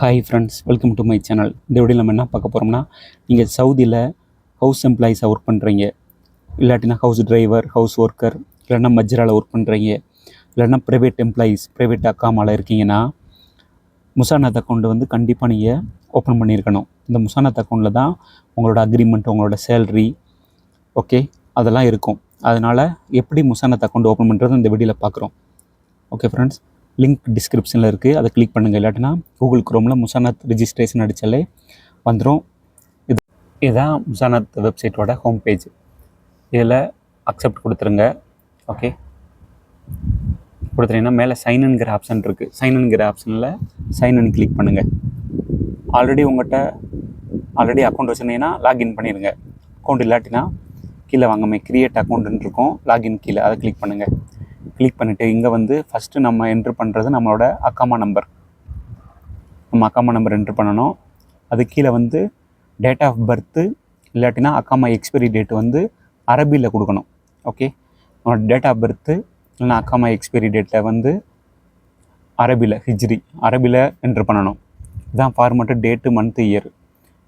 Hi friends, welcome to my channel. இந்த video நம்ம என்ன பார்க்க போகிறோம்னா, நீங்கள் சவுதியில் ஹவுஸ் எம்ப்ளாயீஸாக ஒர்க் பண்ணுறீங்க, இல்லாட்டினா ஹவுஸ் டிரைவர், ஹவுஸ் ஒர்க்கர், இல்லைன்னா மஜ்ராவில் ஒர்க் பண்ணுறீங்க, இல்லைன்னா ப்ரைவேட் எம்ப்ளாயீஸ், ப்ரைவேட் அக்காமாவில் இருக்கீங்கன்னா, முசானத் அக்கௌண்ட் வந்து கண்டிப்பாக நீங்கள் ஓப்பன் பண்ணியிருக்கணும். இந்த முசானத் அக்கௌண்ட்டில் தான் உங்களோட அக்ரிமெண்ட், உங்களோட சேல்ரி, ஓகே, அதெல்லாம் இருக்கும். அதனால் எப்படி முசானத் அக்கௌண்ட் ஓப்பன் பண்ணுறது இந்த வீடியோவில் பார்க்குறோம். ஓகே ஃப்ரெண்ட்ஸ், லிங்க் டிஸ்கிரிப்ஷனில் இருக்குது, அதை கிளிக் பண்ணுங்கள். இல்லாட்டினா கூகுள் குரோமில் முசானத் ரிஜிஸ்ட்ரேஷன் அடித்தாலே வந்துடும். இதுதான் முசானத் வெப்சைட்டோட ஹோம் பேஜ். இதில் அக்செப்ட் கொடுத்துருங்க. ஓகே, கொடுத்துட்டீங்கன்னா மேலே சைன்இன்கிற ஆப்ஷன் இருக்குது. சைன்இன்கிற ஆப்ஷனில் சைன்இன் கிளிக் பண்ணுங்கள். ஆல்ரெடி அக்கௌண்ட் வச்சுருந்தீங்கன்னா லாகின் பண்ணிடுங்க. அக்கௌண்ட் இல்லாட்டினா கீழே வாங்கமே கிரியேட் அக்கௌண்ட்டுன்னு இருக்கும், லாகின் கீழே அதை கிளிக் பண்ணுங்கள். கிளிக் பண்ணிவிட்டு இங்கே வந்து ஃபஸ்ட்டு நம்ம என்ட்ரு பண்ணுறது நம்மளோட அக்காமா நம்பர். நம்ம அக்காமா நம்பர் என்ட்ரு பண்ணணும். அது கீழே வந்து டேட் ஆஃப் பர்த்து இல்லாட்டினா அக்காமா எக்ஸ்பைரி டேட் வந்து அரபியில் கொடுக்கணும். ஓகே, நம்மளோட டேட் ஆஃப் பர்த்து இல்லைனா அக்காமா எக்ஸ்பைரி டேட்டில் வந்து அரபியில் ஹிஜ்ரி அரபியில் என்ட்ரு பண்ணணும். இதுதான் ஃபார்மேட்டு, டேட்டு, மந்த்து, இயர்.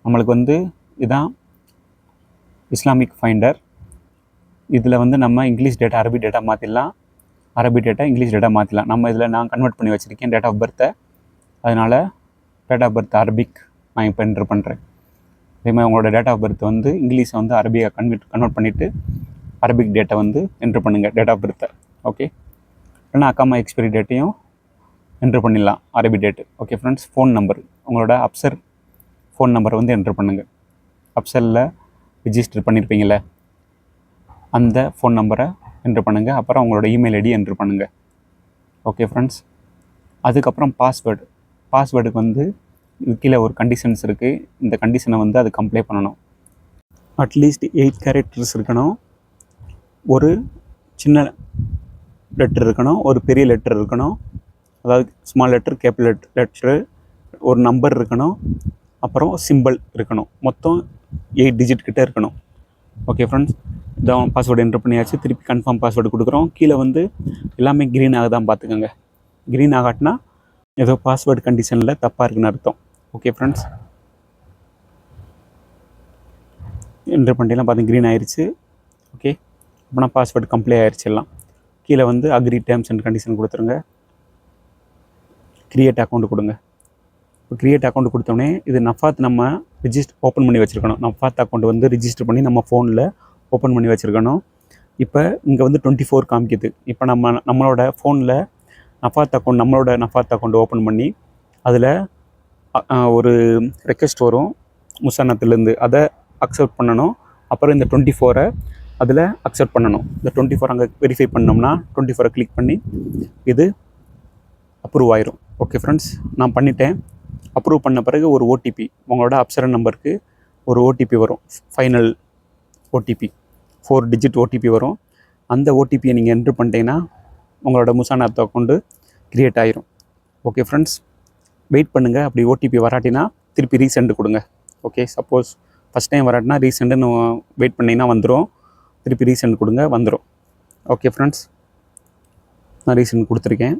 நம்மளுக்கு வந்து இதுதான் இஸ்லாமிக் ஃபைண்டர். இதில் வந்து நம்ம இங்கிலீஷ் டேட்டா அரபி டேட்டா மாற்றிடலாம், அரபி டேட்டா இங்கிலீஷ் டேட்டா மாற்றிடலாம். நம்ம இதில் நான் கன்வெர்ட் பண்ணி வச்சுருக்கேன் டேட் ஆஃப் பர்த்தை. அதனால் டேட் ஆஃப் பர்த் அரபிக் நான் இப்போ என்ட்ரு பண்ணுறேன். அதேமாதிரி உங்களோட டேட் ஆஃப் பர்த் வந்து இங்கிலீஷை வந்து அரபியை கன்வெர்ட் பண்ணிவிட்டு அரபிக் டேட்டை வந்து என்ட்ரு பண்ணுங்கள், டேட் ஆஃப் பர்த்தை. ஓகே, இல்லைனா அக்காமா எக்ஸ்பைரி டேட்டையும் என்ட்ரு பண்ணிடலாம், அரபி date. Okay friends, phone number, உங்களோட அப்சர் ஃபோன் நம்பரை வந்து என்ட்ரு பண்ணுங்கள். அப்சரில் ரிஜிஸ்டர் பண்ணியிருப்பீங்களே அந்த ஃபோன் நம்பரை என்ட்ரு பண்ணுங்கள். அப்புறம் உங்களோட இமெயில் ஐடி என்ட்ரு பண்ணுங்கள். ஓகே ஃப்ரெண்ட்ஸ், அதுக்கப்புறம் பாஸ்வேர்டுக்கு வந்து கீழே ஒரு கண்டிஷன்ஸ் இருக்குது. இந்த கண்டிஷனை வந்து அது கம்ப்ளை பண்ணணும். அட்லீஸ்ட் 8 கேரக்டர்ஸ் இருக்கணும், ஒரு சின்ன லெட்டர் இருக்கணும், ஒரு பெரிய லெட்டர் இருக்கணும், அதாவது ஸ்மால் லெட்டர், கேபிட்டல் லெட்டரு, ஒரு நம்பர் இருக்கணும், அப்புறம் சிம்பிள் இருக்கணும். மொத்தம் 8 டிஜிட் கிட்டே இருக்கணும். ஓகே ஃப்ரெண்ட்ஸ், இதான் பாஸ்வேர்டு என்ட்ரு பண்ணியாச்சு. திருப்பி கன்ஃபார்ம் பாஸ்வேர்டு கொடுக்குறோம். கீழே வந்து எல்லாமே க்ரீன் ஆகுதான் பார்த்துக்கோங்க. க்ரீன் ஆகாட்டினா ஏதோ பாஸ்வேர்டு கண்டிஷனில் தப்பாக இருக்குன்னு அர்த்தம். ஓகே ஃப்ரெண்ட்ஸ், என்ட்ரு பண்ணிட்டீங்கன்னா பார்த்து க்ரீன் ஆயிடுச்சு. ஓகே, அப்படின்னா பாஸ்வேர்டு கம்ப்ளீட் ஆயிடுச்சு எல்லாம். கீழே வந்து அக்ரி டேர்ம்ஸ் அண்ட் கண்டிஷன் கொடுத்துருங்க. க்ரியேட் அக்கௌண்ட் கொடுங்க. இப்போ க்ரியேட் அக்கௌண்ட் கொடுத்தோடனே இது நஃபாத் நம்ம ஓப்பன் பண்ணி வச்சுருக்கணும். நஃபாத் அக்கௌண்ட் வந்து ரிஜிஸ்டர் பண்ணி நம்ம ஃபோனில் ஓப்பன் பண்ணி வச்சுருக்கணும். இப்போ இங்கே வந்து 24 காமிக்குது. இப்போ நம்மளோட ஃபோனில் நம்மளோட நஃபாத் அக்கௌண்ட் ஓப்பன் பண்ணி அதில் ஒரு ரெக்வெஸ்ட் வரும் முசானத்துலேருந்து, அதை அக்செப்ட் பண்ணணும். அப்புறம் இந்த 24 அதில் அக்செப்ட் பண்ணணும். இந்த 24 அங்கே வெரிஃபை பண்ணோம்னா 24 கிளிக் பண்ணி இது அப்ரூவ் ஆயிரும். ஓகே ஃப்ரெண்ட்ஸ், நான் பண்ணிட்டேன். அப்ரூவ் பண்ண பிறகு ஒரு ஓடிபி, உங்களோட அப்சரன் நம்பருக்கு ஒரு ஓடிபி வரும், ஃபைனல் ஓடிபி, 4 டிஜிட் ஓடிபி வரும். அந்த ஓடிபியை நீங்கள் என்ட்ரு பண்ணிட்டீங்கன்னா உங்களோட முசானத் அக்கௌண்ட்டு க்ரியேட் ஆயிரும். ஓகே ஃப்ரெண்ட்ஸ், வெயிட் பண்ணுங்கள். அப்படி ஓடிபி வராட்டினா திருப்பி ரீசெண்ட் கொடுங்க. ஓகே, சப்போஸ் ஃபஸ்ட் டைம் வராட்டினா ரீசெண்டுன்னு வெயிட் பண்ணிங்கன்னா வந்துடும். திருப்பி ரீசெண்ட் கொடுங்க, வந்துடும். ஓகே ஃப்ரெண்ட்ஸ், நான் ரீசெண்ட் கொடுத்துருக்கேன்.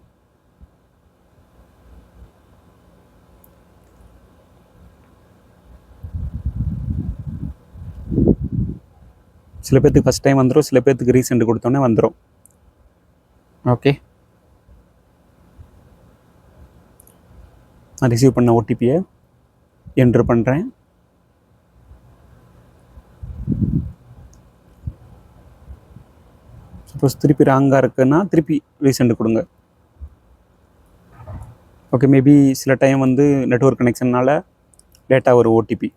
சில பேர்த்துக்கு ஃபஸ்ட் டைம் வந்துடும், சில பேர்த்துக்கு ரீசெண்ட் கொடுத்தோன்னே வந்துடும். ஓகே, நான் ரிசீவ் பண்ண ஓடிபியை என்ட்ரு பண்ணுறேன். சப்போஸ் திருப்பி ராங்காக இருக்குன்னா திருப்பி ரீசெண்ட் கொடுங்க. ஓகே, மேபி சில டைம் வந்து நெட்வொர்க் கனெக்ஷனால் டேட்டா ஒரு ஓடிபி.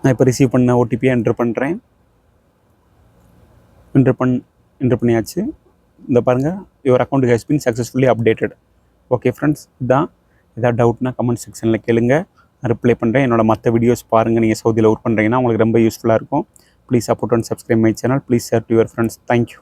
நான் இப்போ ரிசீவ் பண்ண ஓடிபியை என்ட்ரு பண்ணுறேன். என்ட்ரு பண்ணியாச்சு. இந்த பாருங்கள், your account has been successfully updated. Okay friends, இதுதான். ஏதாவது டவுட்னா கமெண்ட் செக்ஷனில் கேளுங்க, நான் ரிப்ளை பண்ணுறேன். என்னோட மற்ற வீடியோஸ் பாருங்கள். நீங்கள் சவுதியில் ஒர்க் பண்ணுறீங்கன்னா உங்களுக்கு ரொம்ப யூஸ்ஃபுல்லாக இருக்கும். Please support and subscribe my channel. Please share to your friends. Thank you.